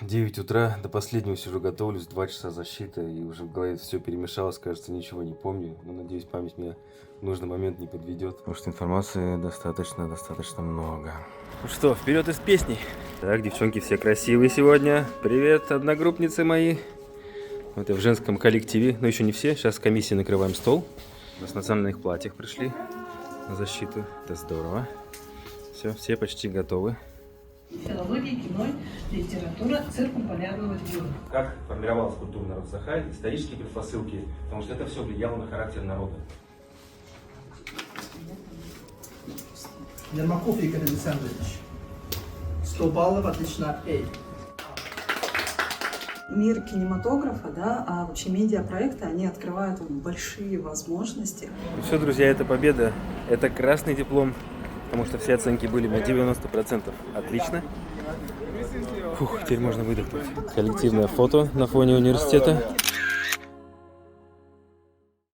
9 утра, до последнего сижу, готовлюсь, 2 часа защиты, и уже в голове все перемешалось, кажется, ничего не помню. Но надеюсь, память меня в нужный момент не подведет. Потому что информации достаточно много. Ну что, вперед из песней. Так, девчонки все красивые сегодня. Привет, одногруппницы мои. Это в женском коллективе, но еще не все. Сейчас с комиссией накрываем стол. У нас в национальных платьях пришли на защиту. Это здорово. Все почти готовы. Филология, кино, литература, циркумполярного региона. Как формировалась культура народа Сахалин, исторические предпосылки, потому что это все влияло на характер народа. Ермаков Игорь Александрович. 100 баллов, отлично, A. Мир кинематографа, да, а вообще медиапроекты, они открывают большие возможности. Ну все, друзья, это победа, это красный диплом, потому что все оценки были на 90%. Отлично. Фух, теперь можно выдохнуть. Коллективное фото на фоне университета.